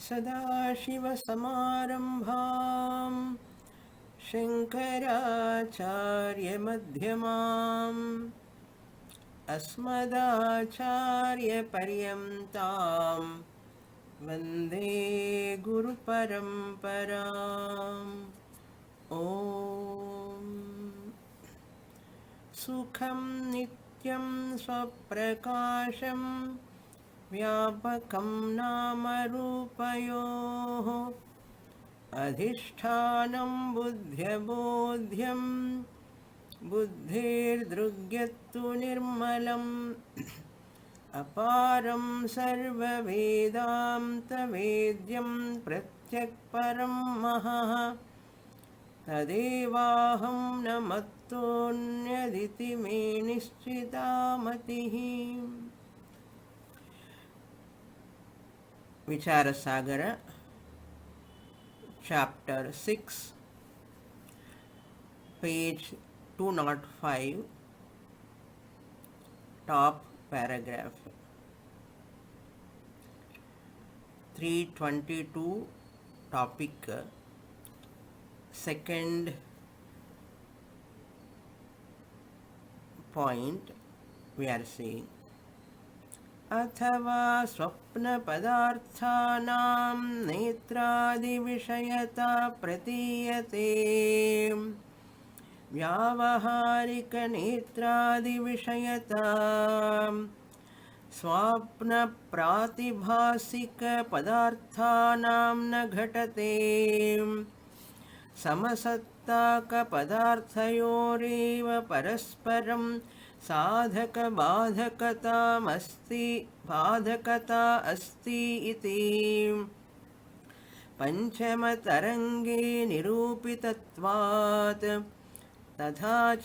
सदाशिवसमारम्भां शङ्कराचार्यमध्यमाम् अस्मदाचार्यपर्यन्तां वन्दे गुरुपरम्पराम् ॐ सुखं नित्यं स्वप्रकाशं व्यापकं नामरूपयोः अधिष्ठानं बुद्ध्यबोध्यं बुद्धिर्दृग्यत्तु निर्मलम् अपारं सर्ववेदान्तवेद्यं प्रत्यक्परं महः तदेवाहं न मत्तोऽन्यदिति मे निश्चिता मतिः. Vichara Sagara, Chapter 6, page 205, top paragraph. 322, topic, second point, we are saying. अथवा स्वप्नपदार्थानां नेत्रादिविषयता प्रतीयते व्यावहारिकनेत्रादिविषयता स्वाप्नप्रातिभासिकपदार्थानां न घटते समसत्ताकपदार्थयोरेव परस्परं बाधकता अस्ति इति पंचमतरंगे निरूपितत्वात् तथा च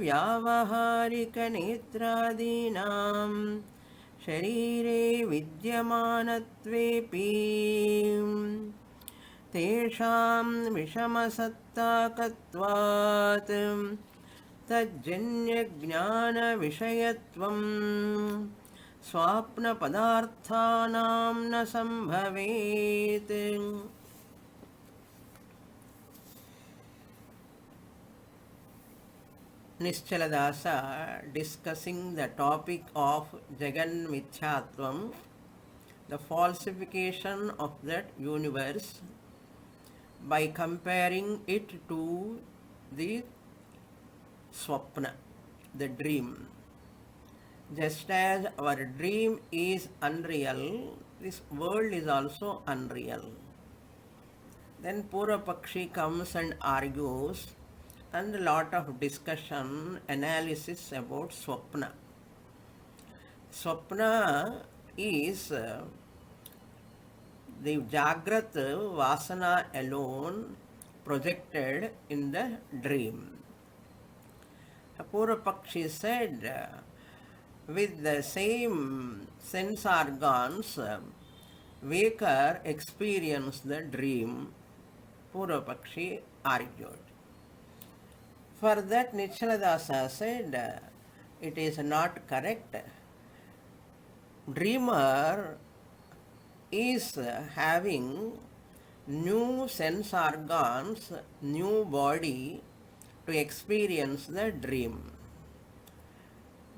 व्यावहारिकनेत्रादीनां शरीरे विद्यमानत्वेपि तेषां विषमसत्ताकत्वात् तज्जन्यज्ञानविषयत्वं स्वाप्नपदार्थानां न सम्भवेत्. Nischaladasa discussing the topic of Jagan Mithyatvam, the falsification of that universe, by comparing it to the Swapna, the dream. Just as our dream is unreal, this world is also unreal. Then Purva Pakshi comes and argues, and a lot of discussion, analysis about Swapna. Swapna is the Jagrat Vasana alone projected in the dream. Purva Pakshi said, with the same sense organs, waker experienced the dream. Purva Pakshi argued. For that, Nichaladasa said, it is not correct. Dreamer is having new sense organs, new body, to experience the dream.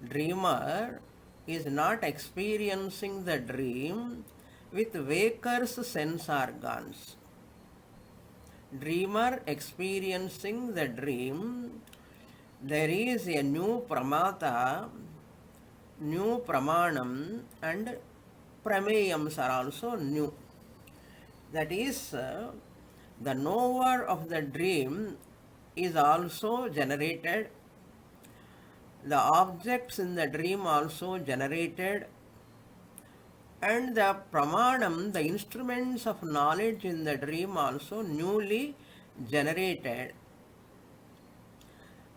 Dreamer is not experiencing the dream with waker's sense organs. Dreamer experiencing the dream, there is a new pramata, new pramanam, and prameyams are also new. That is, the knower of the dream is also generated, the objects in the dream also generated, and the pramanam, the instruments of knowledge in the dream also newly generated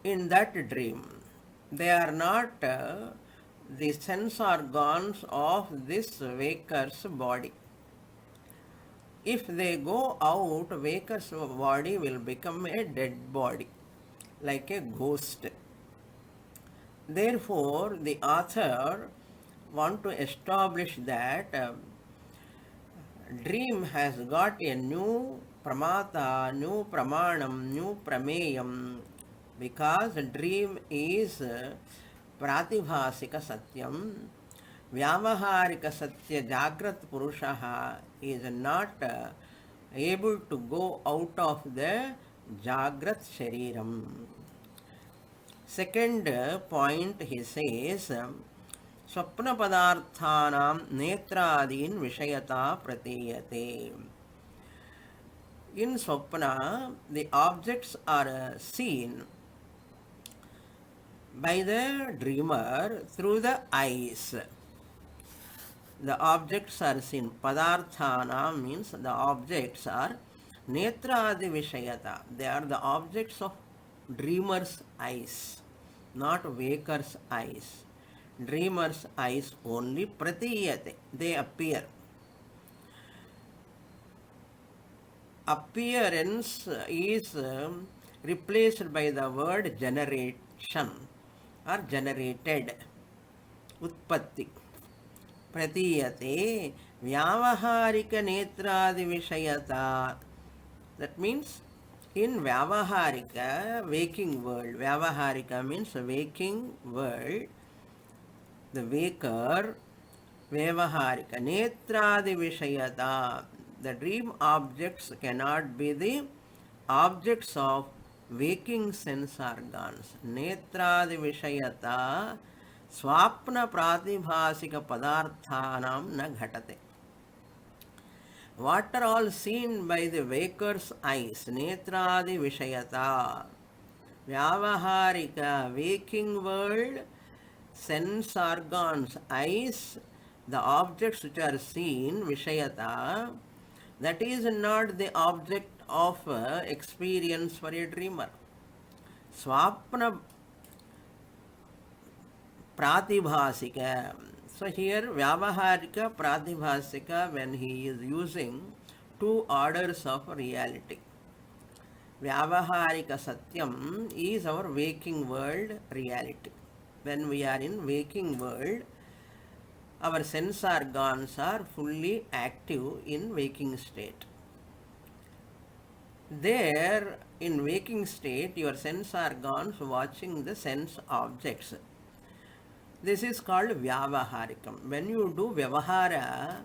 in that dream. They are not the sense organs of this waker's body. If they go out, waker's body will become a dead body, like a ghost. Therefore, the author want to establish that dream has got a new pramata, new pramanam, new prameyam, because dream is pratibhasika satyam. Vyavaharika satya jagrat purushaha is not able to go out of the jagrat shariram. Second point he says, स्वप्न पदार्थानां नेत्रादीन विषयता प्रतीयते. In swapna, the objects are seen by the dreamer through the eyes. The objects are seen. Padarthana means the objects are netradi vishayata. They are the objects of dreamer's eyes, not waker's eyes. Dreamer's eyes only pratiyate. They appear. Appearance is replaced by the word generation or generated. Utpatti. Pratiyate vyavaharika netradi vishayata. That means in vyavaharika, waking world, vyavaharika means waking world, the waker, vyavaharika, netradi vishayata. The dream objects cannot be the objects of waking sense organs. Netradi vishayata swapna pratibhasika padarthanam na ghatate. What are all seen by the waker's eyes? Netradi vishayata. Vyavaharika, waking world, sense organs, eyes, the objects which are seen, vishayata, that is not the object of experience for a dreamer. Swapna pratibhasika. So here vyavaharika, pratibhasika, when he is using two orders of reality. Vyavaharika satyam is our waking world reality. When we are in waking world, our sense organs are fully active in waking state. There, in waking state, your sense organs watching the sense objects. This is called vyavaharikam. When you do vyavahara,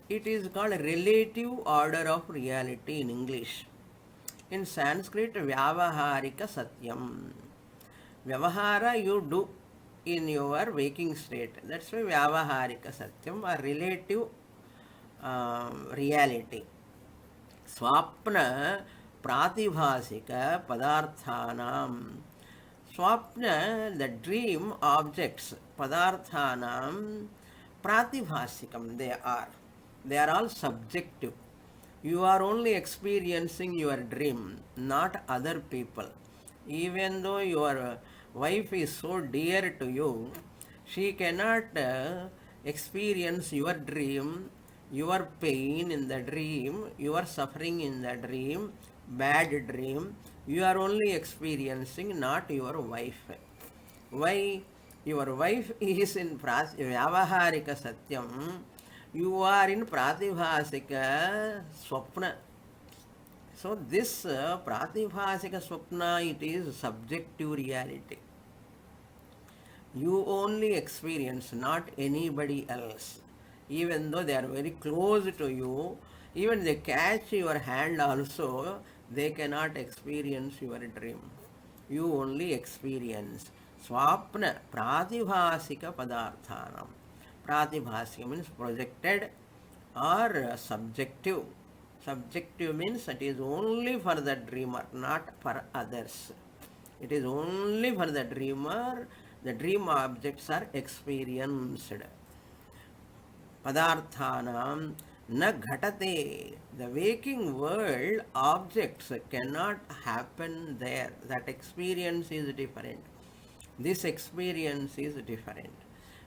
it is called relative order of reality in English. In Sanskrit, vyavaharika satyam. Vyavahara you do in your waking state. That's why vyavaharika satyam, or relative reality. Swapna pratibhasika padarthanam. Swapna, the dream objects, padarthanam, pratibhasikam, they are. They are all subjective. You are only experiencing your dream, not other people. Even though your wife is so dear to you, she cannot experience your dream, your pain in the dream, your suffering in the dream, bad dream. You are only experiencing, not your wife. Why? Your wife is in vyavaharika satyam, you are in pratibhasika swapna. So this pratibhasika swapna, it is subjective reality. You only experience, not anybody else. Even though they are very close to you, even they catch your hand also, they cannot experience your dream. You only experience. Swapna pratibhasika padarthanam. Pratibhasika means projected or subjective. Subjective means it is only for the dreamer, not for others. It is only for the dreamer. The dream objects are experienced. Padarthanam na ghatate. The waking world objects cannot happen there. That experience is different. This experience is different.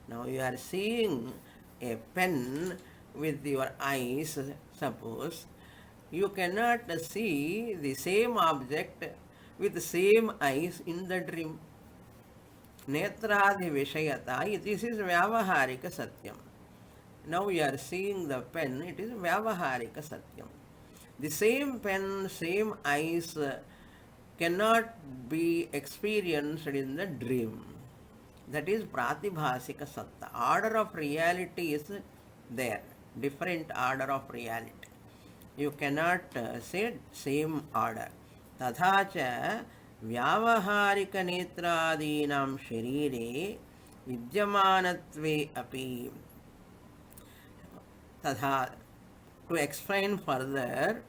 Now you are seeing a pen with your eyes, suppose. You cannot see the same object with the same eyes in the dream. Netradi vishayata, this is vyavaharika satyam. Now you are seeing the pen, it is Vyavaharika Satyam. The same pen, same eyes cannot be experienced in the dream. That is Pratibhasika Satta. Order of reality is there, different order of reality. You cannot say same order. तथा च व्यावहारिकनेत्रादीनां शरीरे विद्यमानत्वे अपि तथा. To explain further,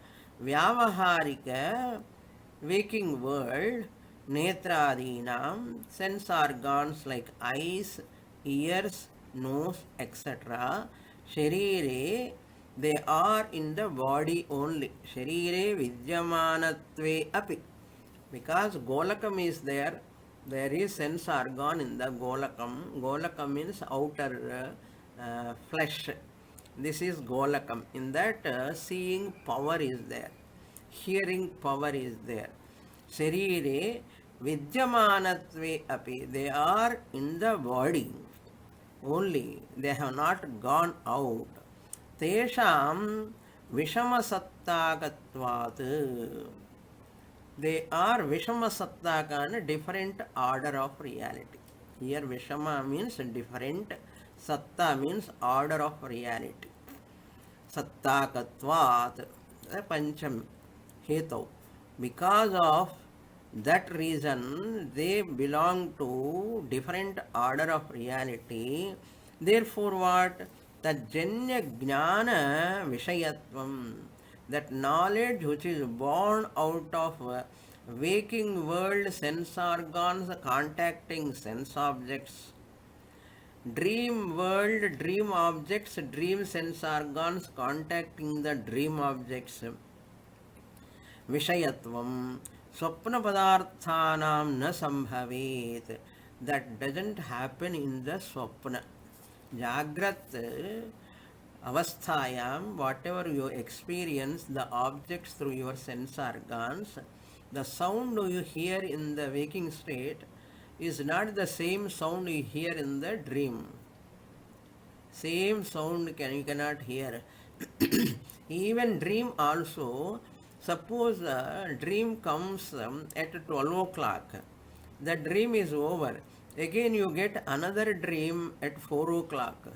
Vyavaharika, waking world, Netradinam, sense organs like eyes, ears, nose, etc. Sharire, they are in the body only. Sharire Vidyamanatve api. Because Golakam is there, there is sense organ in the Golakam. Golakam means outer flesh. This is Golakam. In that, seeing power is there, hearing power is there. Sharire Vidyamanatve api. They are in the body only. They have not gone out. Tesham Vishamasattagatvat. They are Vishamasattaka and different order of reality. Here Vishama means different, Satta means order of reality. Sattakatvat, Pancham Hetau. Because of that reason, they belong to different order of reality. Therefore, what? Tajanya Jnana Vishayatvam. That knowledge which is born out of waking world sense organs contacting sense objects, dream world dream objects, dream sense organs contacting the dream objects, Vishayatvam, Swapna Padarthanam na sambhavet. That doesn't happen in the Swapna. Jagrat Avasthayam, whatever you experience, the objects through your sense organs, the sound you hear in the waking state is not the same sound you hear in the dream. Same sound you cannot hear. Even dream also, suppose a dream comes at 12 o'clock, the dream is over. Again you get another dream at 4 o'clock.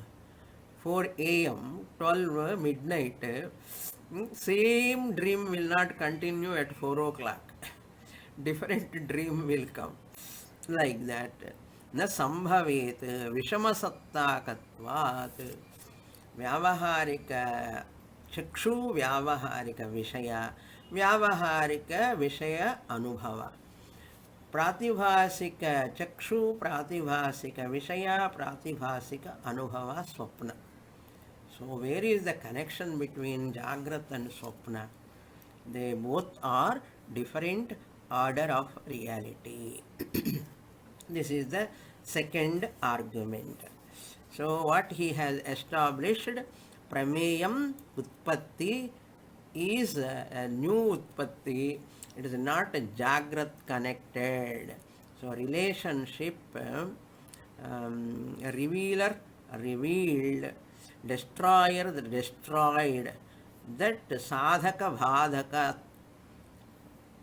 4 a.m., 12 midnight, same dream will not continue at 4 o'clock. Different dream will come. Like that. Na sambhavet vishamasattakattvat vyavaharika chakshu vyavaharika vishaya vyavaharika vishaya anubhava. Pratibhasika chakshu, pratibhasika vishaya, pratibhasika anubhava swapna. So where is the connection between Jagrat and Swapna? They both are different order of reality. This is the second argument. So what he has established, Prameyam Utpatti is a new Utpatti. It is not a Jagrat connected. So relationship, revealer, revealed, destroyer, the destroyed, that sadhaka bhadaka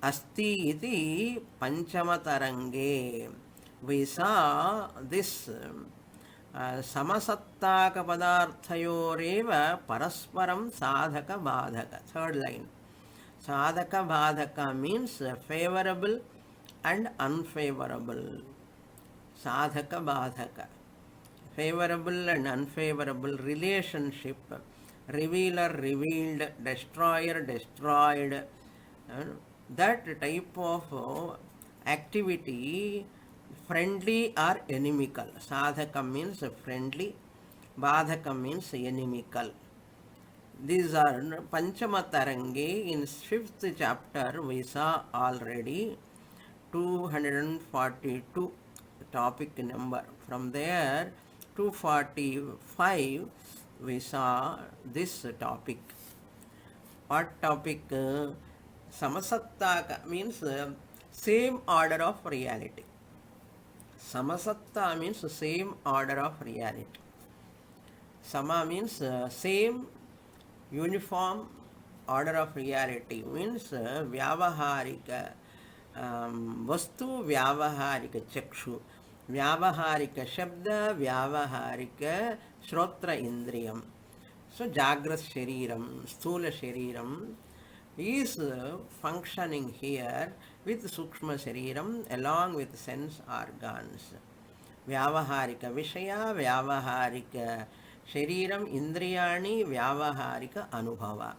asti iti panchama-tarange. We saw this samasattaka padarthayoreva parasparam sadhaka bhadaka. Third line. Sadhaka bhadaka means favorable and unfavorable. Sadhaka bhadaka. Favorable and unfavorable relationship, revealer, revealed, destroyer, destroyed. That type of activity, friendly or inimical. Sadhaka means friendly, Badhaka means inimical. These are Panchama-tarange. In 5th chapter we saw already 242 topic number. From there 245 we saw this topic. What topic? Samasattaka means same order of reality. Samasatta means same order of reality. Sama means same, uniform order of reality, means vyavaharika vastu, vyavaharika chakshu, vyavaharika shabda, vyavaharika shrotra indriyam. So Jagrat Shariram, Sthula Shariram is functioning here with Sukshma Shariram along with sense organs. Vyavaharika Vishaya, Vyavaharika Shariram, Indriyani, Vyavaharika Anubhava.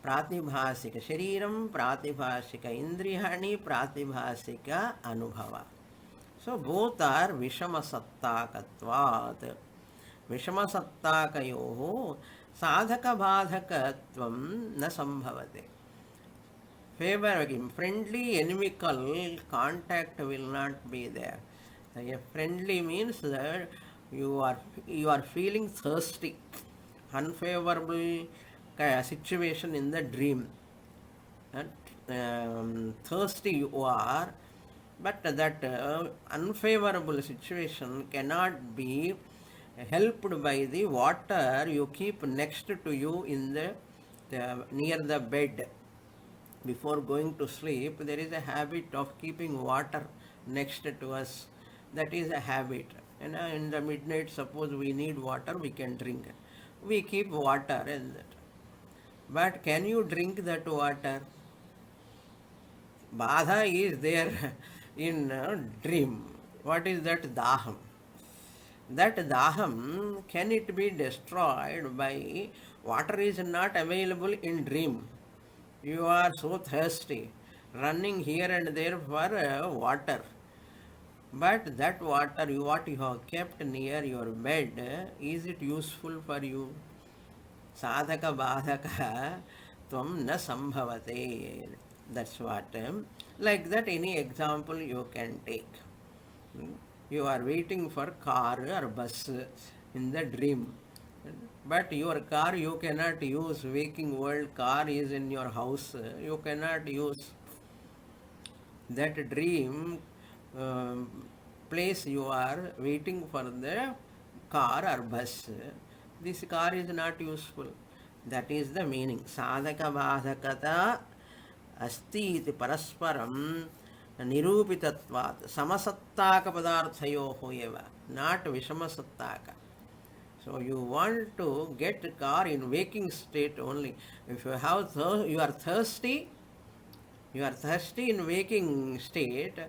Pratibhasika Shariram, Pratibhasika Indriyani, Pratibhasika Anubhava. So both are Vishama Sattakatvat. विषमसत्ताकयोः साधकबाधकत्वं न संभवते. Favoring, friendly, inimical contact will not be there. A friendly means that you are feeling thirsty, unfavorable situation in the dream. Thirsty you are, but that unfavorable situation cannot be helped by the water you keep next to you in the near the bed. Before going to sleep, there is a habit of keeping water next to us. That is a habit. And in the midnight, suppose we need water, we can drink. We keep water in that. But can you drink that water? Badha is there in dream. What is that? Daham. That daham, can it be destroyed by water is not available in dream? You are so thirsty, running here and there for water. But that water, what you have kept near your bed, is it useful for you? Sadhaka badhaka tvam na sambhavate. That's what. Like that, any example you can take. You are waiting for car or bus in the dream. But your car you cannot use. Waking world, car is in your house. You cannot use. That dream place you are waiting for the car or bus. This car is not useful. That is the meaning. Sadhaka badhakata asti iti parasparam nirupitatvat samasattaka padarthayoho eva, not vishamasattaka. So you want to get a car in waking state only. If you have you are thirsty in waking state,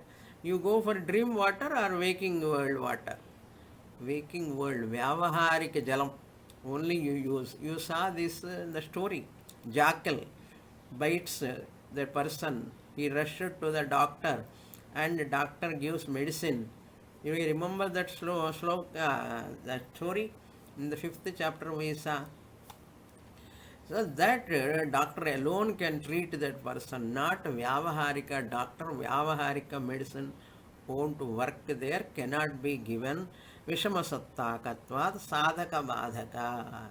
you go for dream water or waking world water. Waking world, vyavaharika jalam, only you use. You saw this in the story. Jackal bites the person. He rushed to the doctor and the doctor gives medicine. You remember that that story? In the 5th chapter we saw. So that doctor alone can treat that person, not Vyavaharika doctor. Vyavaharika medicine won't work there, cannot be given. Vishamasattakattvat sadhaka badhaka.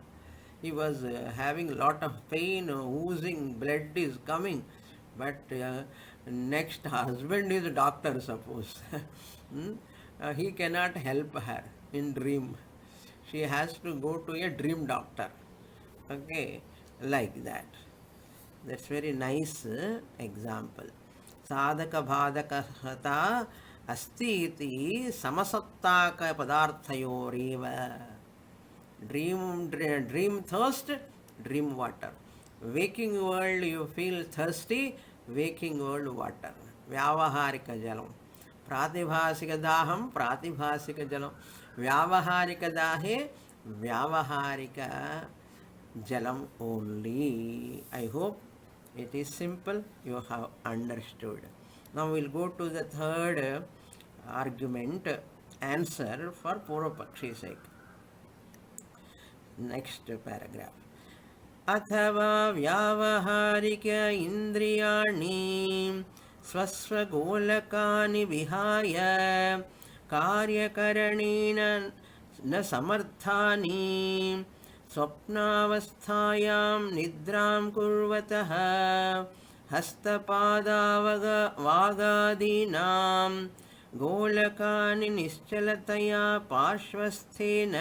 He was having lot of pain, oozing, blood is coming. But next husband is a doctor, suppose. He cannot help her in dream. She has to go to a dream doctor. Okay, like that. That's very nice example. Sadhaka bhadaka asti iti samasattaka padarthayoreva. Dream thirst, dream water. Waking world you feel thirsty, waking world water. Vyavaharika jalam. Pratibhasika daham, pratibhasika jalam. Vyavaharika dahe, vyavaharika jalam only. I hope it is simple, you have understood. Now we'll go to the third argument, answer for Purvapakshi sake. Next paragraph. अथवा व्यावहारिक इन्द्रियाणि स्वस्वगोलकानि विहाय कार्यकरणेन न समर्थानि स्वप्नावस्थायां निद्रां कुर्वतः हस्तपादावागादीनां गोलकानि निश्चलतया पार्श्वस्थेन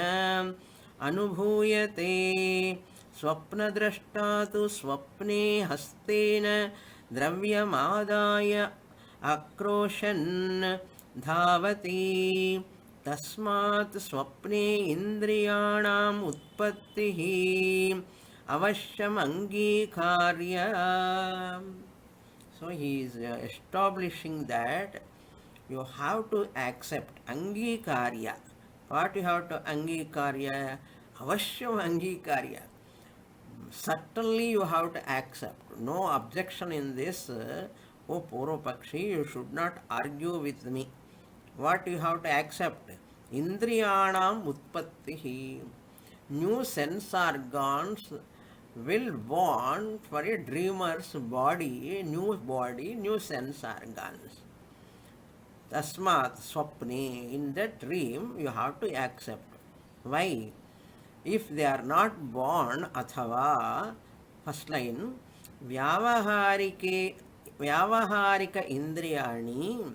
अनुभूयते स्वप्नद्रष्टा तु स्वप्ने हस्तेन द्रव्यमादाय आक्रोशन् धावति तस्मात् स्वप्ने इन्द्रियाणाम् उत्पत्तिः अवश्यम् अङ्गीकार्य. So he is establishing that you have to accept angikarya. What you have to angikarya? Avashyam angikarya. Certainly you have to accept. No objection in this. O Purvapakshi, you should not argue with me. What you have to accept? Indriyanam utpattihi. New sense organs will want for a dreamer's body, new sense organs. Tasmat swapne, in that dream you have to accept. Why? If they are not born, athava, first line, vyavaharika indriyani.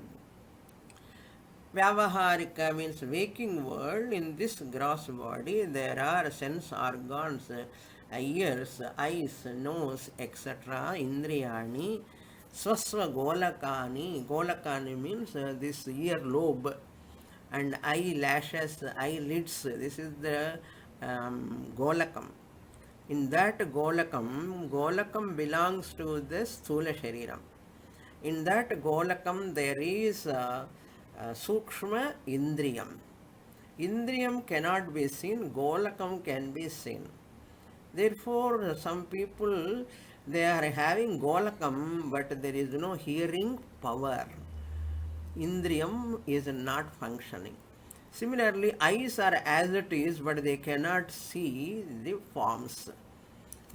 Vyavaharika means waking world. In this gross body there are sense organs, ears, eyes, nose, etc. Indriyani. Swasva golakani. Golakani means this ear lobe and eyelashes, eyelids. This is the golakam. In that golakam belongs to the sthula shariram. In that golakam there is sukshma indriyam. Indriyam cannot be seen, golakam can be seen. Therefore, some people, they are having golakam, but there is no hearing power. Indriyam is not functioning. Similarly, eyes are as it is, but they cannot see the forms.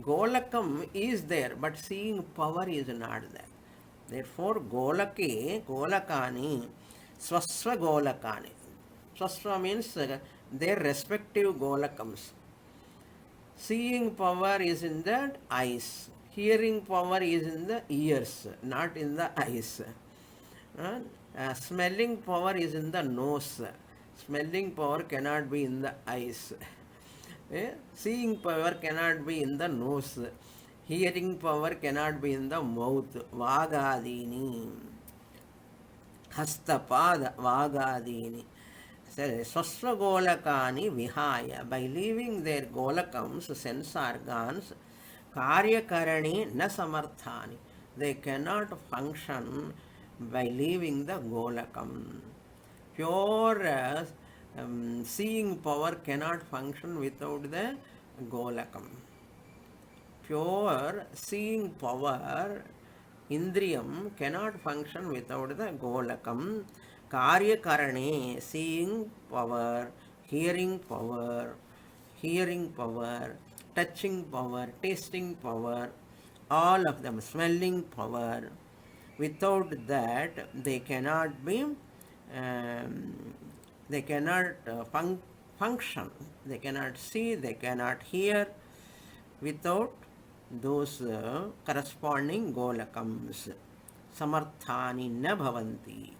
Golakam is there, but seeing power is not there. Therefore, golakani, swasva golakani. Swasva means their respective golakams. Seeing power is in the eyes. Hearing power is in the ears, not in the eyes. Smelling power is in the nose. Smelling power cannot be in the eyes. Seeing power cannot be in the nose. Hearing power cannot be in the mouth. Vagadini. Hastapada Vagadini. Swasva golakani vihaya. By leaving their golakams, sense organs, karyakarani na samarthani. They cannot function by leaving the golakam. Pure seeing power cannot function without the golakam. Pure seeing power, indriyam, cannot function without the golakam. Karyakarane, seeing power, hearing power, touching power, tasting power, all of them, smelling power. Without that, they cannot be, they cannot function. They cannot see, they cannot hear without those corresponding golakams. Samarthani na bhavanti.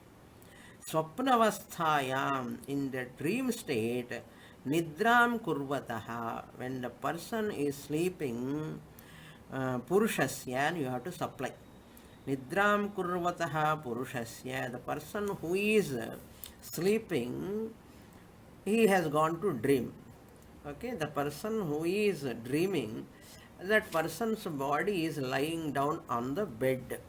Swapnavasthayam, in the dream state, nidram kurvataha, when the person is sleeping, purushasya, you have to supply. Nidram kurvataha purushasya, the person who is sleeping, he has gone to dream. Okay, the person who is dreaming, that person's body is lying down on the bed.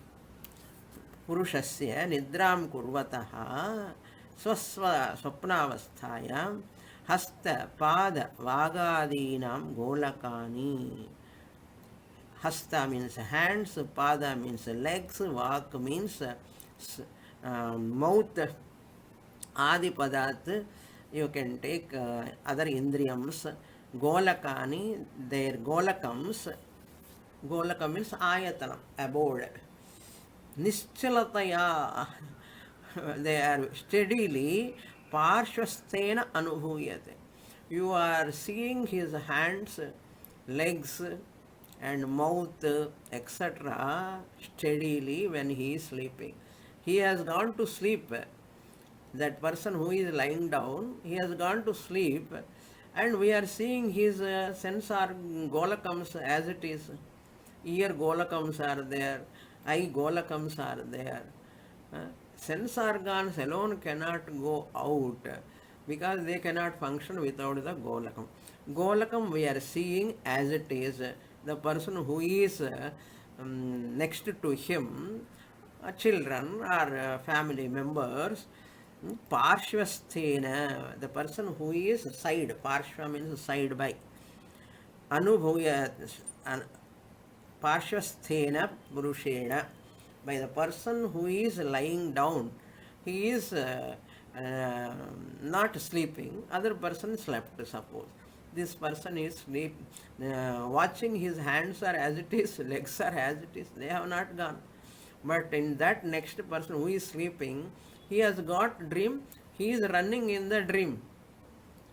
Purushasya nidram kurvataha swapnavasthayam hasta pada vagadinam golakani. Hasta means hands, pada means legs, vak means mouth, adi padat. You can take other indriyams. Golakani, their golakams. Golakam means ayatanam, abode. Nischalataya, they are steadily parshvasthena anubhuyate. You are seeing his hands, legs and mouth, etc. steadily when he is sleeping. He has gone to sleep. That person who is lying down, he has gone to sleep, And we are seeing his sense or golakams as it is. Ear golakams are there, eye golakams are there. Uh, Sense organs alone cannot go out because they cannot function without the golakam. Golakam we are seeing as it is. The person who is next to him, children or family members, Parshvasthena, the person who is side, Parshva means side by, Anubhuya, Parshvasthena Purushena, by the person who is lying down. He is not sleeping, other person slept, suppose. This person is watching his hands are as it is, legs are as it is, they have not gone. But in that next person who is sleeping, he has got dream, he is running in the dream.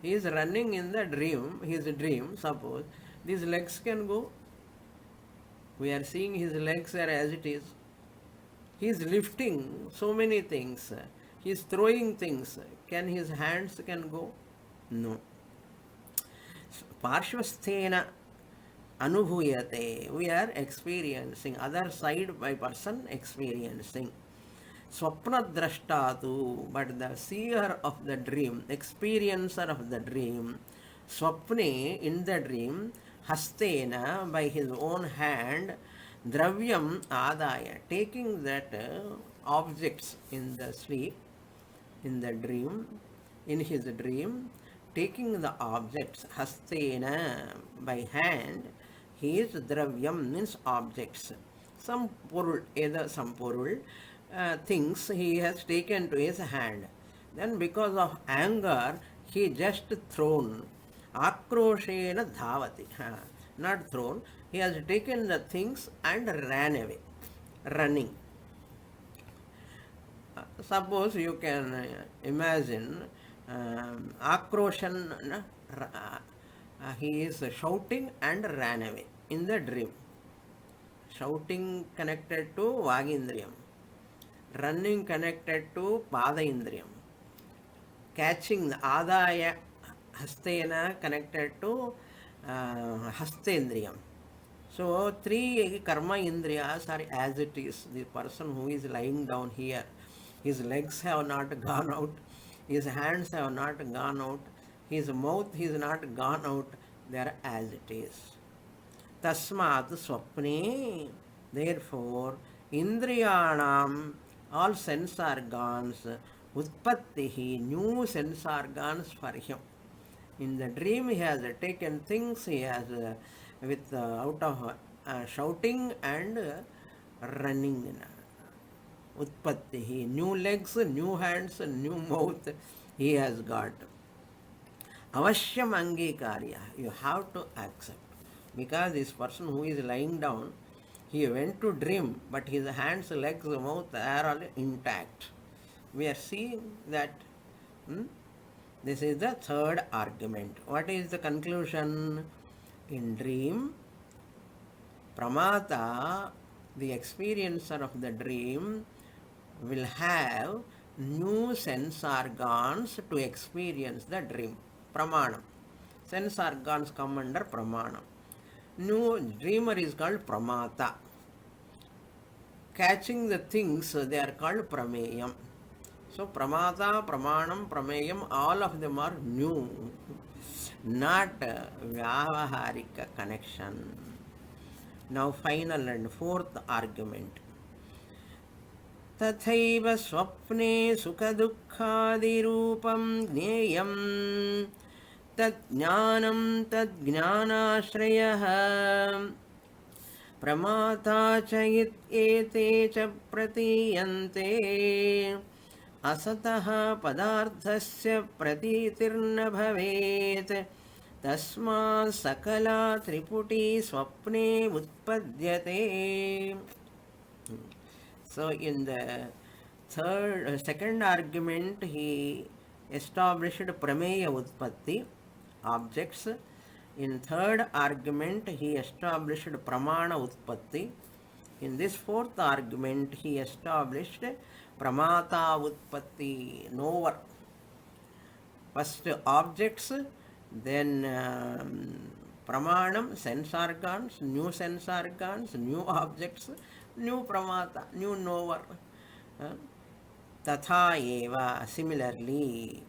He is running in the dream, his dream, suppose. These legs can go. We are seeing his legs are as it is. He is lifting so many things. He is throwing things. Can his hands can go? No. Parshvasthena anubhuyate. We are experiencing. Other side by person experiencing. Swapna drashtatu. But the seer of the dream, experiencer of the dream, swapne in the dream, hastena by his own hand, dravyam adaya, taking that objects in the sleep, in the dream, in his dream, taking the objects, hastena, by hand, his dravyam means objects. Some porul, either some porul, things he has taken to his hand. Then because of anger, he just thrown. Akroshena dhavati. Not thrown. He has taken the things and ran away. Running. Suppose you can imagine Akroshan, he is shouting and ran away in the dream. Shouting connected to Vagindriyam. Running connected to Padaindriyam. Catching the Adaya Hastena connected to Hastendriyam. So, three karma indriyas are as it is. The person who is lying down here, his legs have not gone out, his hands have not gone out, his mouth is not gone out, they are as it is. Tasmat swapne, therefore, indriyanam, all sense organs, utpattihi, new sense organs for him. In the dream, he has taken things, he has with out of shouting and running. Utpattihi, new legs, new hands, new mouth he has got. Avashyam angikarya, you have to accept. Because this person who is lying down, he went to dream, but his hands, legs, mouth are all intact. We are seeing that. This is the third argument. What is the conclusion? In dream, Pramata, the experiencer of the dream, will have new sense organs to experience the dream. Pramanam. Sense organs come under Pramanam. New dreamer is called Pramata. Catching the things, they are called Prameyam. So, Pramata, Pramanam, Prameyam, all of them are new, not Vyavaharika connection. Now, final and fourth argument. Tathaiva swapne sukha-dukkhadi-rupam jneyam tad-jnanam tad-jnanashrayah pramata cha ete cha pratiyante asatah padarthasya pratitirna bhavet tasma sakala triputi swapne utpadyate. So in the second argument, he established Prameya Utpatti, objects. In third argument, he established Pramana Utpatti. In this fourth argument, he established Pramata Utpatti, knower. First objects, then pramanam, sense organs, new objects, new pramata, new knower. Tatha eva, similarly,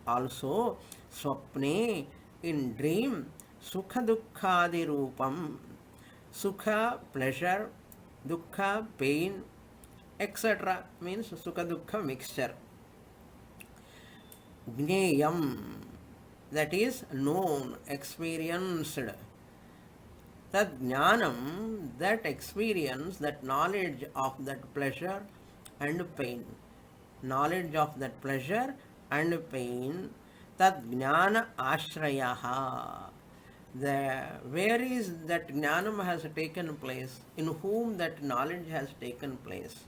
also swapne, in dream, sukha dukkhadi rupam, sukha pleasure, dukkha pain, etc. means sukha dukkha mixture. Gneyam, that is known, experienced. Tad jnanam, that experience, that knowledge of that pleasure and pain. Knowledge of that pleasure and pain. Tad jnana ashrayaha. Where is that jnanam has taken place? In whom that knowledge has taken place?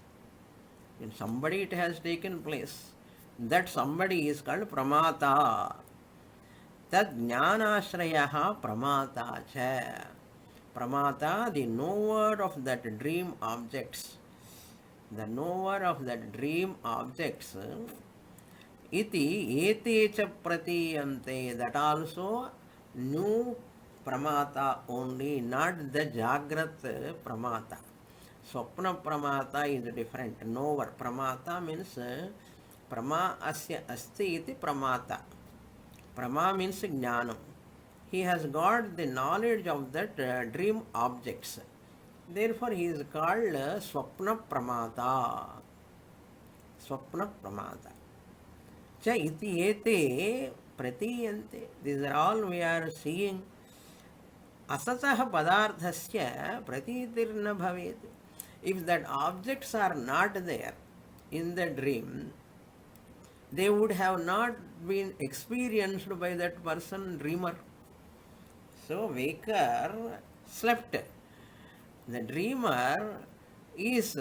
In somebody it has taken place. That somebody is called pramata. Tad jnanashrayaha pramata cha. Pramata, the knower of that dream objects. The knower of that dream objects. Iti ete cha pratiyante. That also knew pramata only, not the jagrat pramata. Swapna pramata is different. Knower. Pramata means prama asya asti iti pramata. Prama means jnanam. He has got the knowledge of that dream objects. Therefore, he is called swapna pramata. Swapna pramata. Cha iti ete pratiyante. These are all we are seeing. Asatah padarthasya pratitirna bhavet. If that objects are not there in the dream, they would have not been experienced by that person, dreamer. So, waker slept. The dreamer is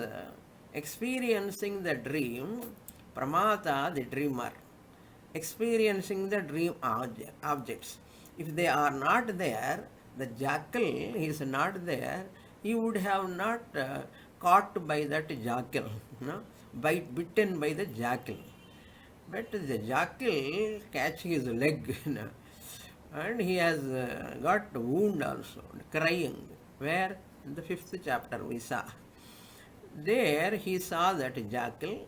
experiencing the dream, pramata, the dreamer, experiencing the dream objects. If they are not there, the jackal is not there, he would have not caught by that jackal, bitten by the jackal. But the jackal catch his leg, and he has got wound also, crying. Where? In the 5th chapter we saw. There he saw that jackal.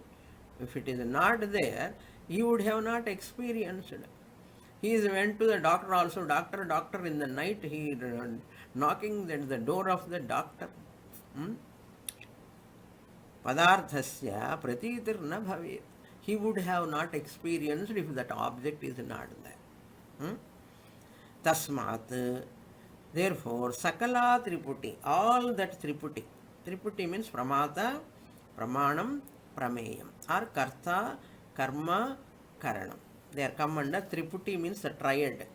If it is not there, he would have not experienced. He went to the doctor also. Doctor, in the night he knocking at the door of the doctor. Padarthasya pratitir na bhavet. He would have not experienced if that object is not there. Tasmat. Therefore, sakala triputi, all that triputi. Triputi means pramata, pramanam, prameyam, or karta, karma, karanam. They are come under triputi means the triad.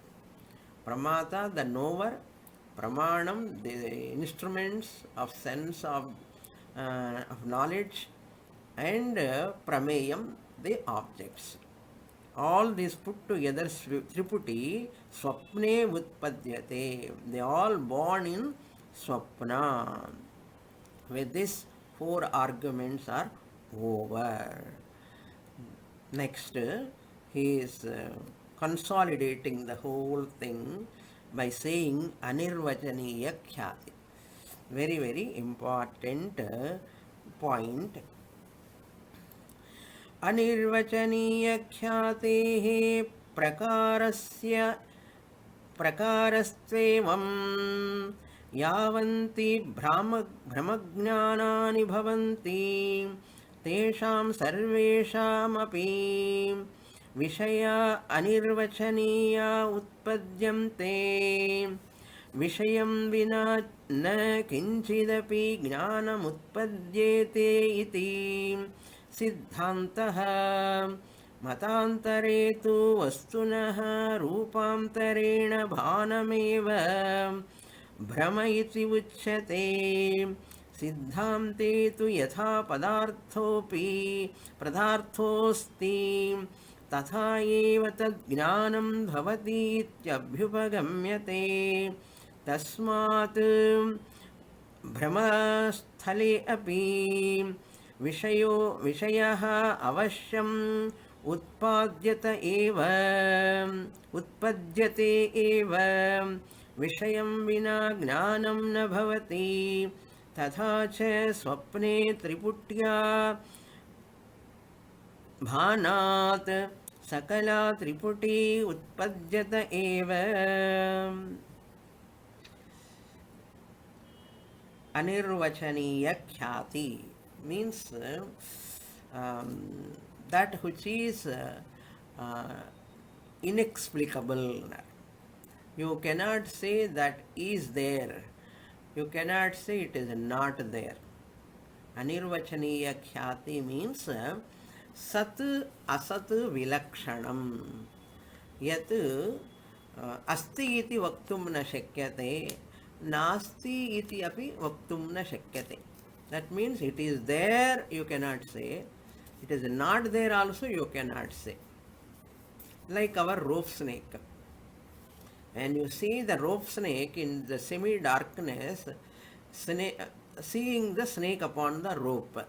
Pramata, the knower, pramanam, the instruments of sense of knowledge, and prameyam, the objects. All these put together, triputi, swapne utpadyate. They all born in swapna. With this, 4 arguments are over. Next, he is consolidating the whole thing by saying anirvachaniya khyati. Very, very important point. Anirvachaniya khyate prakarastvevam yavanti brahmajnanani bhavanti tesham sarvesham api vishaya anirvachaniya utpadyante vishayam vina na kinchidapi jnanam utpadyete iti siddhantah matantare tu vastunah rupamtareణ bhanameva brahma iti uchyate siddhante tu yatha padarthosti tatha eva tad jnanam bhavati ityabhyupagamyate tasmat brahmasthale api विषयः अवश्यं उत्पाद्यत एव उत्पद्यते एव विषयं विना ज्ञानं न भवति तथा च स्वप्ने त्रिपुट्या भानात् सकला त्रिपुटी उत्पद्यत एव. Anirvachaniya khyati means that which is inexplicable. You cannot say that is there. You cannot say it is not there. Anirvachaniya khyati means sat asat vilakshanam. Yat asti iti vaktum na shakyate nasti iti api vaktum na shakyate. That means it is there, you cannot say. It is not there also, you cannot say. Like our rope snake. When you see the rope snake in the semi-darkness, seeing the snake upon the rope.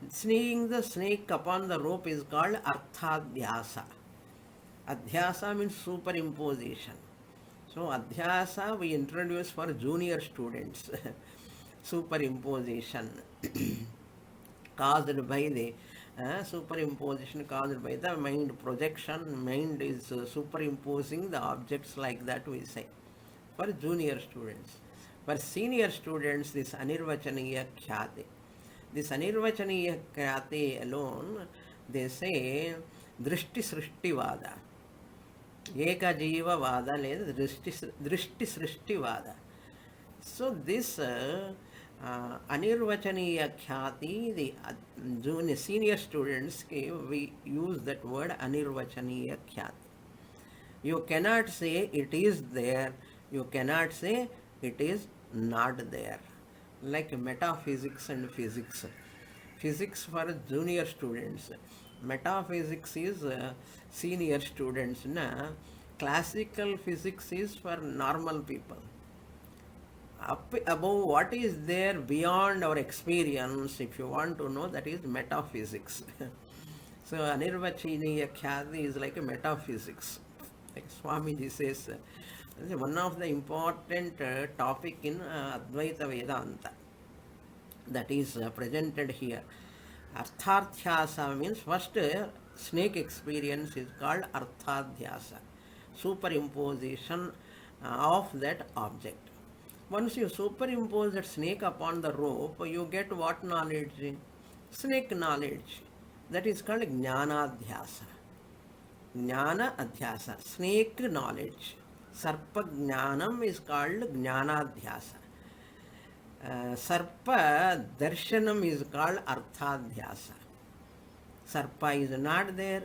Seeing the snake upon the rope is called arthadhyasa. Adhyasa means superimposition. So adhyasa we introduce for junior students. Superimposition caused by the superimposition caused by the mind projection. Mind is superimposing the objects like that we say. For junior students. For senior students, this anirvachaniya khyate. This anirvachaniya khyate alone, they say drishti srishti vada. Eka jiva vada leda drishti srishti vada. So this anirvachaniya khyati, the junior senior students, we use that word anirvachaniya khyati. You cannot say it is there, you cannot say it is not there. Like metaphysics and physics. Physics for junior students. Metaphysics is senior students. Classical physics is for normal people. Up above what is there beyond our experience, if you want to know, that is metaphysics. So Anirvachaniya Khyati is like a metaphysics. Like Swamiji says, this is one of the important topic in Advaita Vedanta that is presented here. Arthathyasa means first snake experience is called arthadhyasa, superimposition of that object. Once you superimpose that snake upon the rope, you get what knowledge? Snake knowledge. That is called jnanadhyasa. Jnana adhyasa, snake knowledge. Sarpa jnanam is called jnanadhyasa. Sarpa darshanam is called arthadhyasa. Sarpa is not there.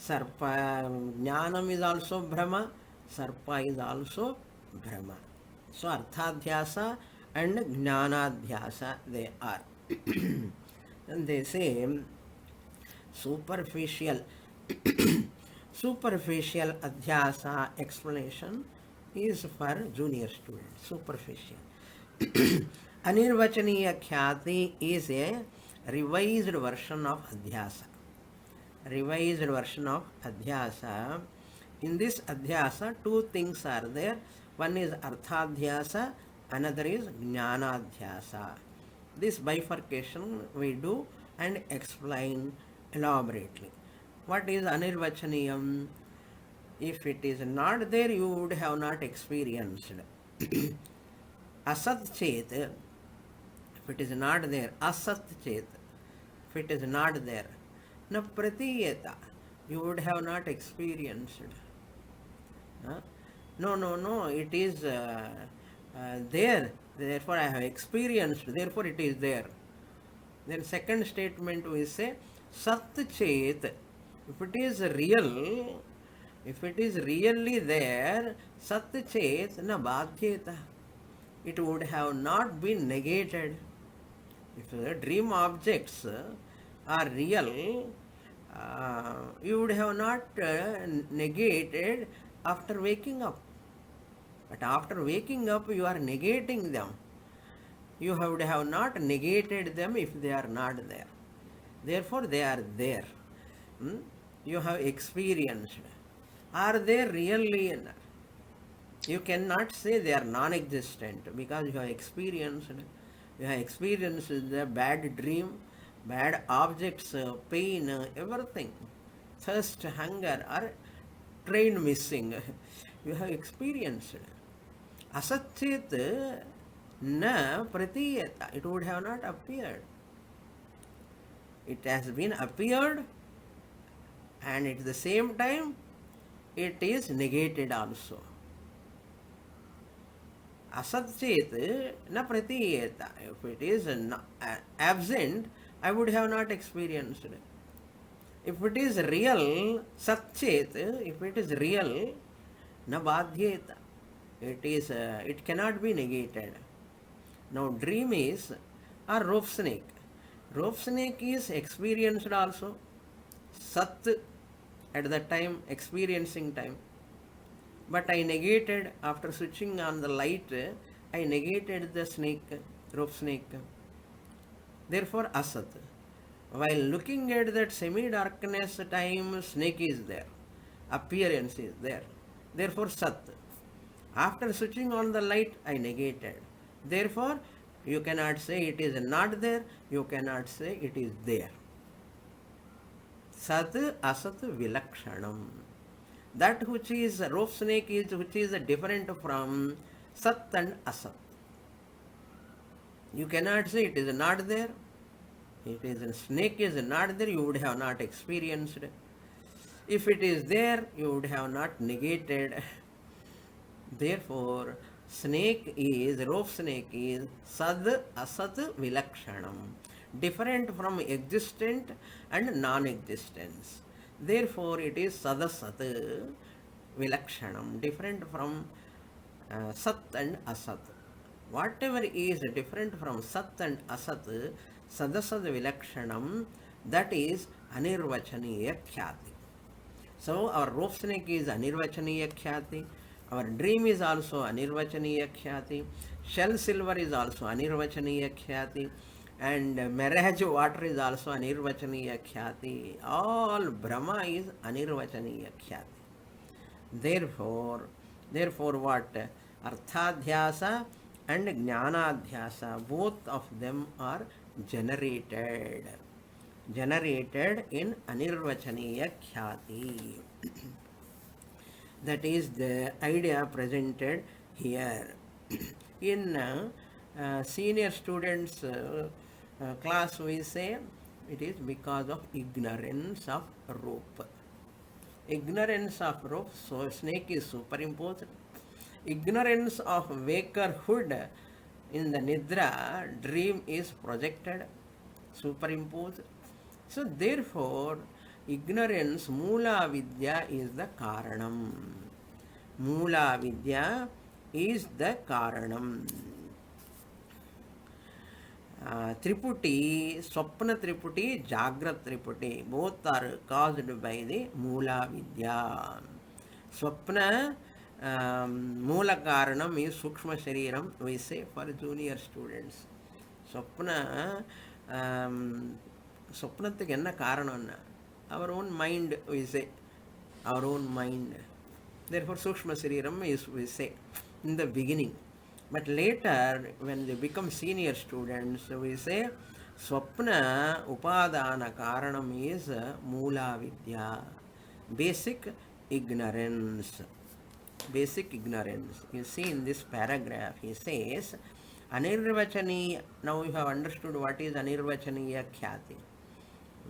Sarpa jnanam is also Brahma. Sarpa is also Brahma. So arthadhyasa and jnanadhyasa they are. And they say superficial superficial adhyasa explanation is for junior students. Superficial. Anirvachaniya khyati is a revised version of adhyasa. Revised version of adhyasa. In this adhyasa, two things are there. One is arthadhyasa, another is jnanadhyasa. This bifurcation we do and explain elaborately. What is anirvachaniyam? If it is not there, you would have not experienced. Asat chet, if it is not there, asat chet, if it is not there, na pratiyeta, you would have not experienced. No, it is there, therefore I have experienced, therefore it is there. Then second statement we say, sat chet, if it is real, if it is really there, sat chet na badhyeta, it would have not been negated. If the dream objects are real, you would have not negated after waking up. But after waking up, you are negating them. You would have not negated them if they are not there. Therefore, they are there. you have experienced, are they really? You cannot say they are non-existent because you have experienced. You have experienced the bad dream, bad objects, pain, everything. Thirst, hunger, or train missing. You have experienced. Asatyet na pratiyata. It would have not appeared. It has been appeared, and at the same time it is negated also. Asatyet na pratiyeta. If it is absent, I would have not experienced it. If it is real, satyet, if it is real, na badhyeta. It cannot be negated. Now dream is a rope snake. Rope snake is experienced also. Sat at the time, experiencing time. But I negated, after switching on the light, I negated the snake, rope snake. Therefore, asat. While looking at that semi-darkness time, snake is there. Appearance is there. Therefore, sat. After switching on the light, I negated. Therefore, you cannot say it is not there. You cannot say it is there. Sat asat vilakshanam. That which is rope snake is which is different from sat and asat. You cannot say it is not there. It is snake is not there, you would have not experienced. If it is there, you would have not negated. Therefore, rope snake is sad asat vilakshanam, different from existent and non-existence. Therefore, it is sadasat vilakshanam, different from sat and asat. Whatever is different from sat and asat, sadasad vilakshanam, that is anirvachaniya khyati. So, our rope snake is anirvachaniya khyati. Our dream is also anirvachaniya khyati. Shell silver is also anirvachaniya khyati. And marriage water is also anirvachaniya khyati. All Brahma is anirvachaniya khyati. Therefore what? Arthadhyasa and Jnanadhyasa, both of them are generated in anirvachaniya khyati. That is the idea presented here. In senior students class, we say it is because of ignorance of rope. Ignorance of rope, so snake is superimposed. Ignorance of wakerhood in the nidra, dream is projected, superimposed. So therefore, ignorance, Mula Vidya is the Karanam. Mula Vidya is the Karanam. Triputi, Swapna Triputi, Jagrat Triputi, both are caused by the Mula Vidya. Swapna, Mula Karanam is Sukshma Shariram, we say for junior students. Swapna, Swapnathukku enna karanam? Our own mind, we say. Our own mind. Therefore, Sukshma Shariram is, we say, in the beginning. But later, when they become senior students, we say, Swapna Upadana Karanam is Mula Vidya. Basic ignorance. Basic ignorance. You see in this paragraph, he says, Anirvachani, now you have understood what is Anirvachaniya Khyati.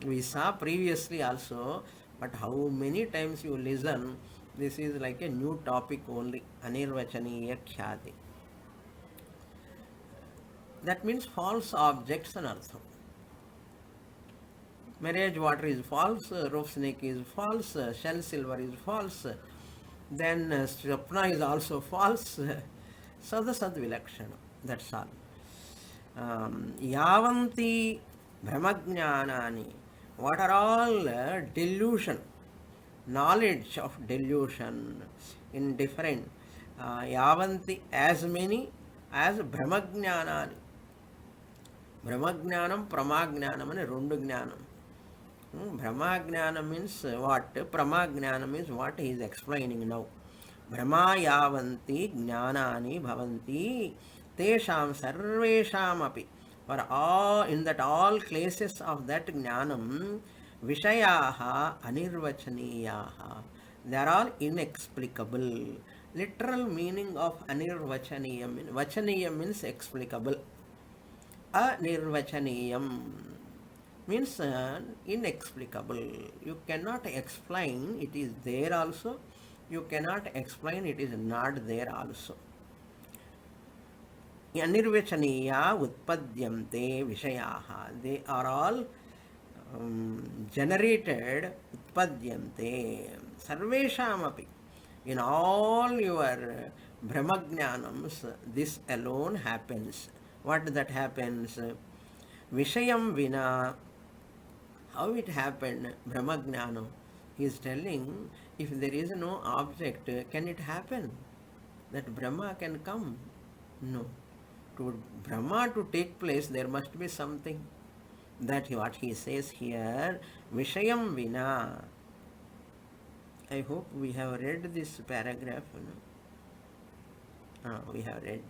We saw previously also, but how many times you listen, this is like a new topic only, Anirvachaniya Khyati. That means false objects and artham. Marriage water is false, rope snake is false, shell silver is false, then Swapna is also false. Sadasad vilakshana. That's all. Yavanti brahmajnanani. What are all delusion, knowledge of delusion in different. Yavanti as many as brahmajnanani. Brahmajnanam, pramajnanam and rendu jnanam. Brahmagnana means what? Pramagnana means what he is explaining now. Brahma yavanti jnanani bhavanti tesham sarvesham api. For all, in that all places of that jnanam, vishayaha anirvachaniyaha. They are all inexplicable. Literal meaning of anirvachaniyam. Vachaniyam means explicable. Anirvachaniyam means inexplicable. You cannot explain, it is there also. You cannot explain, it is not there also. Anirvachaniya utpadyante vishayaha. They are all generated utpadyante sarvesham api. In all your brahmagnanams, this alone happens. What that happens? Vishayam vina. How it happened? Brahmagnanam. He is telling, if there is no object, can it happen? That Brahma can come? No. To Brahma to take place, there must be something. That what he says here, Vishayam vina. I hope we have read this paragraph. No? We have read.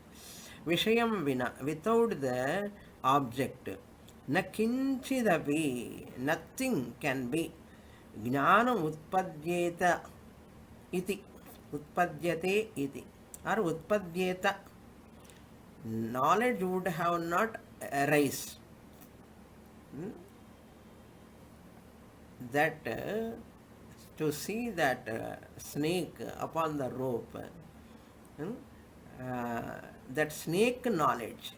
Vishayam vina, without the object. Na kinchidapi, nothing can be. Jnanam utpadyeta iti. Utpadyate iti. Or utpadyeta. Knowledge would have not arise. That to see that snake upon the rope, that snake knowledge,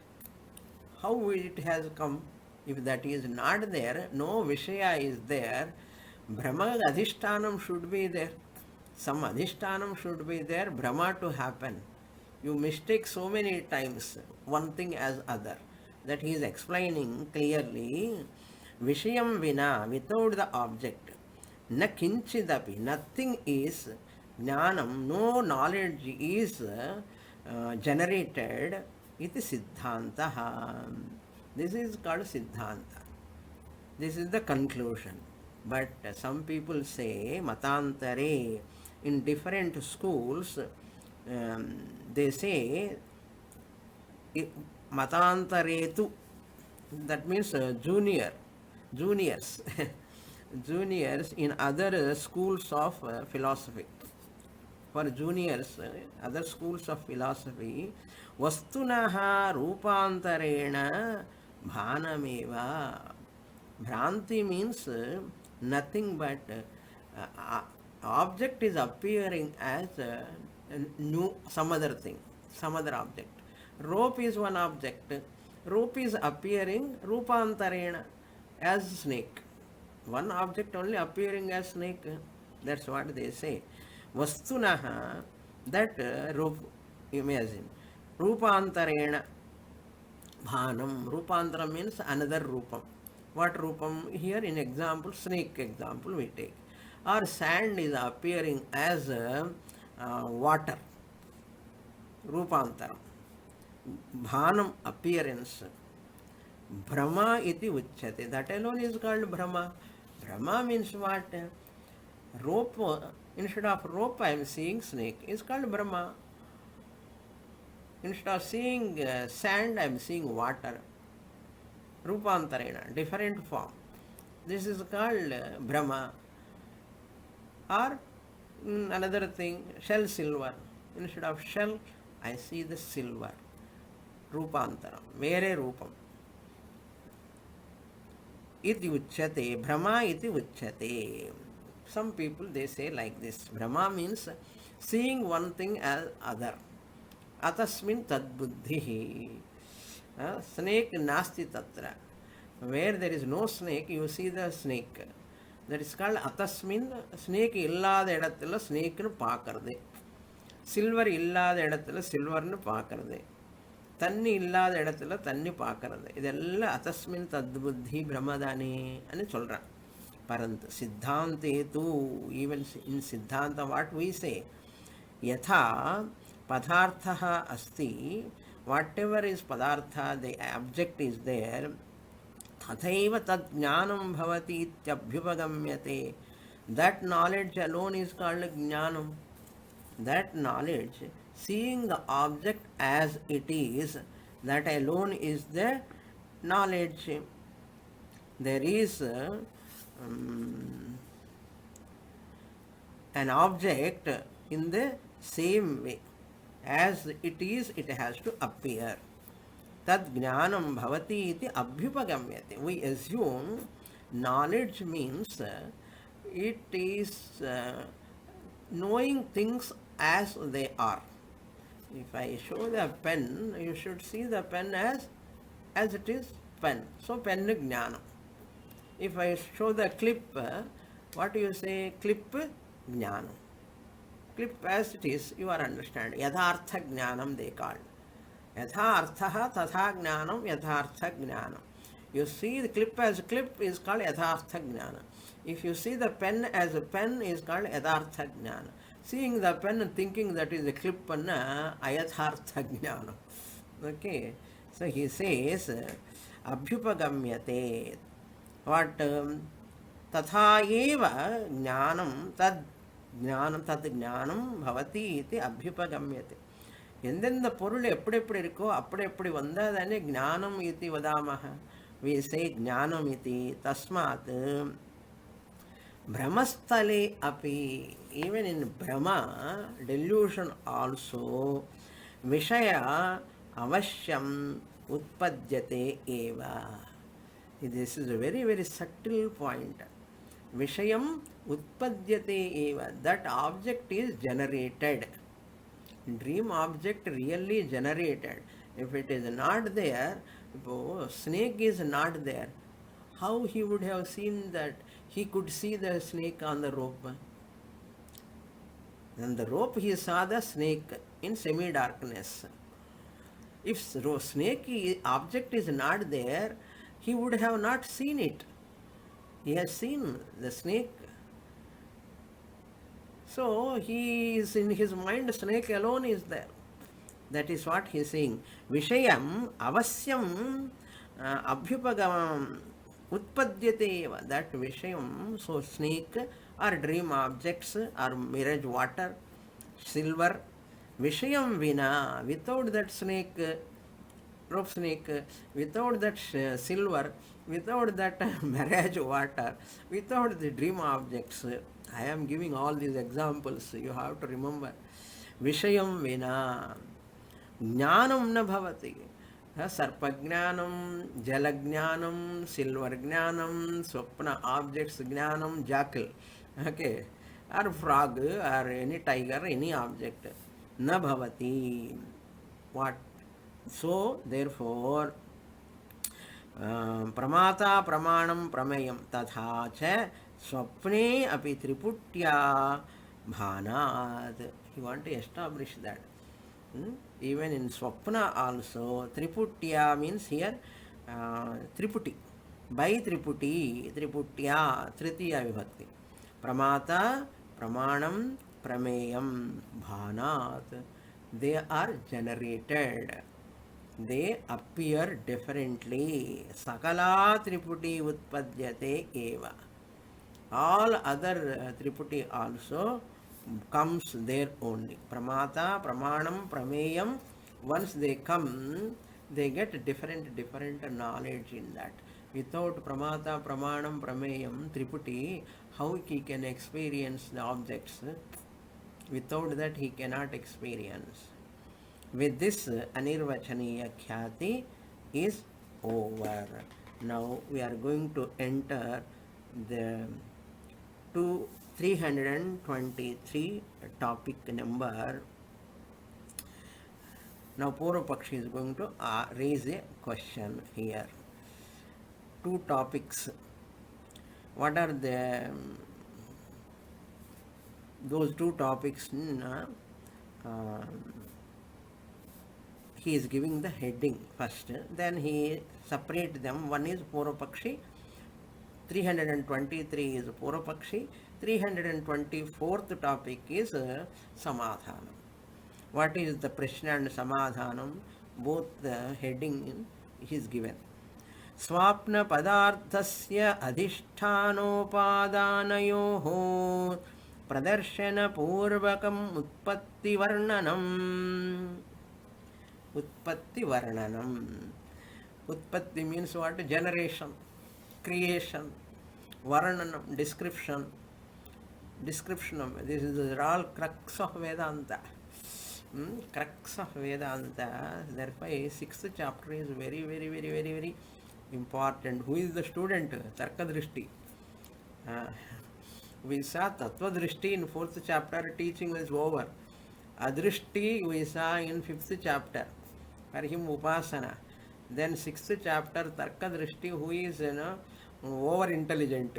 how it has come? If that is not there, no Vishaya is there, Brahma Adhishtanam should be there. Some Adhishtanam should be there, Brahma to happen. You mistake so many times one thing as other. That he is explaining clearly. Vishayam vina, without the object. Na kinchidapi, nothing is. Jnanam, no knowledge is generated. Iti siddhantaha. This is called siddhanta. This is the conclusion. But some people say, matantare, in different schools, they say, matantaretu, that means juniors. Juniors in other schools of philosophy. For juniors, other schools of philosophy, vastunaha rupantarena bhanameva. Bhranti means nothing but object is appearing as new, some other thing, some other object. Rope is one object. Rope is appearing rupantarena as snake. One object only appearing as snake. That's what they say. Vastunaha, that rope, imagine. Rupantarena bhanam. Rupantara means another rupam. What rupam? Here in example, snake example we take. Or sand is appearing as water. Rupantaram. Bhanam, appearance. Brahma iti uchyate. That alone is called Brahma. Brahma means what? Rope. Instead of rope I am seeing snake. Is called Brahma. Instead of seeing sand I am seeing water. Rupantarena, different form. This is called Brahma. Or another thing, shell silver. Instead of shell, I see the silver. Rupantaram, mere rupam. Iti uchyate, Brahma iti uchyate. Some people they say like this. Brahma means seeing one thing as other. Atasmin tad buddhihi. Snake nasti tatra. Where there is no snake, you see the snake. That is called atasmin. Snake illada edathila snake nu paakarade. Silver illada edathila silver nu paakarade. Tanni illada edathila tanni paakarade. Idella atasmin tadbuddhi brahmadani ani solra. Parant siddhante tu, even in siddhanta what we say, yatha padarthaha asti, whatever is padartha, the object is there, tathaiva tad jnanam bhavati ityabhyupagamyate. That knowledge alone is called jnanam. That knowledge, seeing the object as it is, that alone is the knowledge. There is an object in the same way. As it is, it has to appear. Tad jnanam bhavati iti abhyupagamyate. We assume knowledge means it is knowing things as they are. If I show the pen, you should see the pen as it is pen. So pen jnanam. If I show the clip, what do you say? Clip jnanam. Clip as it is, you are understanding. Yathartha jnanam they call. Yathartha tatha jnanam yathartha jnanam. You see the clip as a clip is called yathartha jnana. If you see the pen as a pen is called yadartha jnana. Seeing the pen and thinking that is a clip panna ayathartha jnana. Okay. So he says abhyupagamyate. What tatha eva jnanam tad jnanam bhavati iti abhyupagamyate. எந்தெந்த பொருள் எப்படி எப்படி இருக்கோ அப்படி எப்படி வந்தால் தானே ஞானம் இத்தி வதாமஹ. We say ஞானம் இத்தி தஸ்மாத் brahmastale api. Even in Brahma, delusion also, vishaya avashyam utpadyate eva. This is a very, very subtle point. Vishayam utpadyate eva. That object is generated. Dream object really generated. If it is not there, if snake is not there, how he would have seen that he could see the snake on the rope? On the rope he saw the snake in semi-darkness. If snake object is not there, he would have not seen it. He has seen the snake. So he is in his mind, snake alone is there. That is what he is saying. Vishayam avasyam abhyupagamam utpadyate eva. That vishayam, so snake or dream objects or mirage water, silver, vishayam vina, without that snake, rope snake, without that silver, without that mirage water, without the dream objects. I am giving all these examples, you have to remember. Vishayam vina jnanam na bhavati. Sarpajnanam, jalajnanam, silver jnanam, swapna objects jnanam, jackal, okay, or frog, or any tiger, any object. Na bhavati. What? So, therefore, pramata pramanam prameyam tatha cha swapne api triputya bhanat. You want to establish that. Even in swapna also, triputya means here triputi. By triputi, triputya, tritiya vibhakti. Pramata, pramanam, prameyam, bhanat. They are generated. They appear differently. Sakala triputi utpadyate eva. All other triputi also comes there only. Pramata, pramanam, prameyam. Once they come, they get different knowledge in that. Without pramata, pramanam, prameyam, triputi, how he can experience the objects? Without that he cannot experience. With this, anirvachaniya khyati is over. Now we are going to enter the 323 topic number. Now Purvapakshi is going to raise a question here. Two topics. What are those two topics? He is giving the heading first, then he separate them. One is Purvapakshi, 323 is Purvapakshi, 324th topic is Samadhanam. What is the Prashna and Samadhanam? Both the heading is given. Swapna padarthasya adhisthanopadanayoh pradarshana purvakam utpatti varnanam. Utpatti varnanam. Utpatti means what? Generation, creation, varnanam, description. Description of this is all crux of Vedanta. Crux of Vedanta. Therefore, sixth chapter is very, very, very, very, very important. Who is the student? Tarkadrishti. We saw Tattva Drishti in fourth chapter, teaching is over. Adrishti we saw in fifth chapter, for him Upasana. Then sixth chapter, Tarka Drishti, who is over intelligent.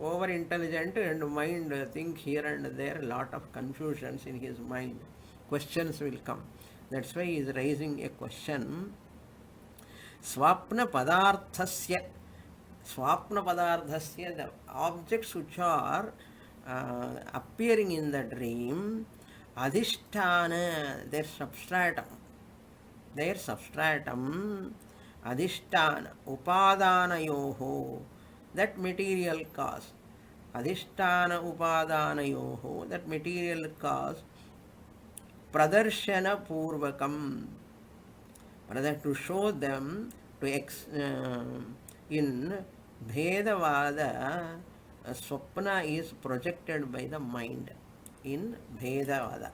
Over intelligent and mind think here and there, lot of confusions in his mind. Questions will come. That's why he is raising a question. Swapna padarthasya. Swapna padarthasya, the objects which are appearing in the dream, adhisthana, their substratum, adhisthana, upadanayoho, that material cause. Adhisthana upadanayoho, that material cause, pradarshana purvakam, to show them, in Bhedavada, Swapna is projected by the mind. In Bhedavada,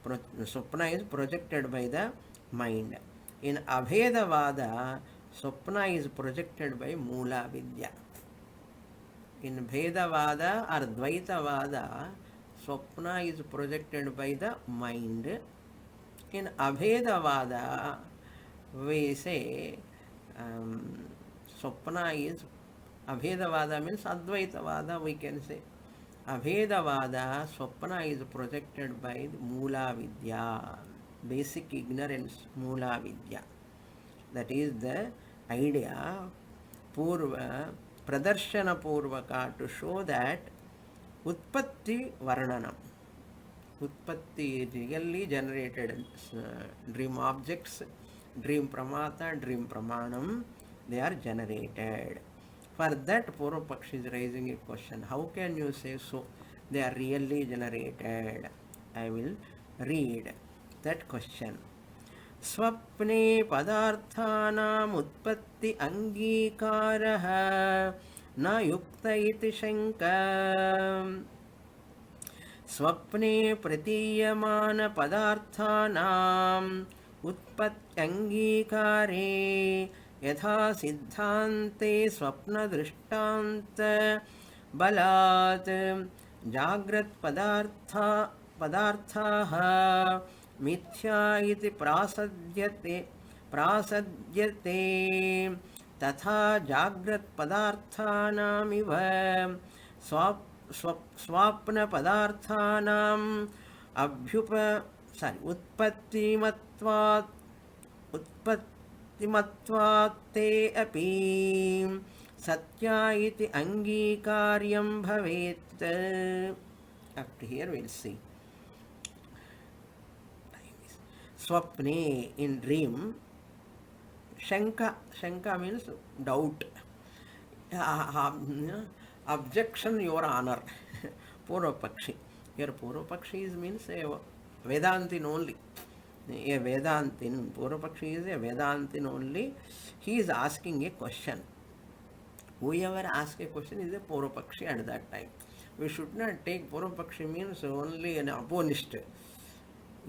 Swapna is projected by the mind. In Abhedavada, Swapna is projected by Mula Vidya. In Bhedavada or Dvaitavada, Swapna is projected by the mind. In Abhedavada, we say Swapna is, Abhedavada means Advaitavada, we can say. Abhedavada, Swapna is projected by Mula Vidya, basic ignorance, Mula Vidya. That is the idea, Purva, Pradarshana Purvaka, to show that Utpatti Varnanam. Utpatti is really generated dream objects, dream Pramata, dream Pramanam, they are generated. For that, Purva Pakshi is raising a question. How can you say so? They are really generated. I will read that question. Swapne padarthanam utpatti angikaraha na yukta iti shanka. Swapne pratiyamana padarthanam utpatti angikare यथा सिद्धान्ते स्वप्न दृष्टान्त बलात् जाग्रत् पदार्थाः मिथ्या इति प्रासद्यते तथा जाग्रत् पदार्थानामिव स्वाप्न पदार्थानाम् उत्पत्तिमत्वात्ते अपि satya iti angikaryam bhavet. Up to here we'll see. Swapne, in dream. Shanka means doubt. Objection, your honor. Purvapakshi. Here Purvapakshi means a Vedantin only. A Vedantin. Purvapakshi is a Vedantin only. He is asking a question. Whoever asks a question is a Purvapakshi at that time. We should not take Purvapakshi means only an opponist.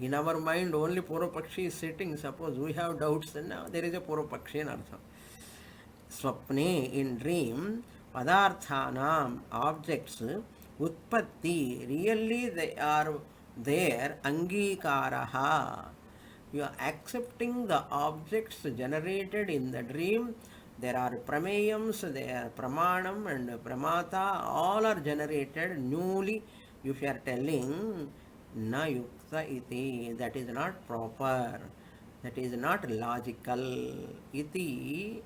In our mind, only Purvapakshi is sitting. Suppose we have doubts, then now there is a Purvapakshi in Artha. Swapne, in dream, Padarthanam, objects, Utpatti, really they are there, Angikaraha. You are accepting the objects generated in the dream. There are prameyams, there are pramanam and pramata, all are generated newly. If you are telling, na yukta iti, that is not proper, that is not logical. Iti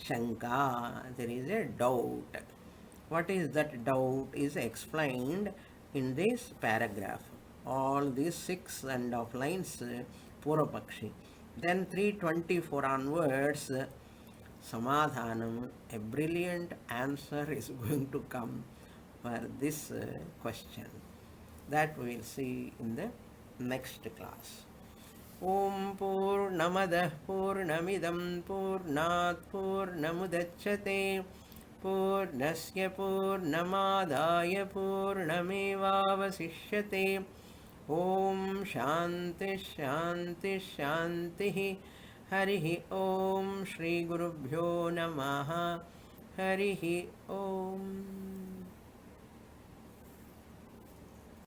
shanka, there is a doubt. What is that doubt is explained in this paragraph. All these 6 and of lines, Purvapakshi. Then 324 onwards, samadhanam, a brilliant answer is going to come for this question. That we will see in the next class. Om Purnamadah Purnamidam Purnat Purnamudachyate Purnasya Purnamadaya Purnamevavasishyate. Om Shanti Shanti Shanti. Harihi Om Shri Gurubhyo Namaha. Harihi Om.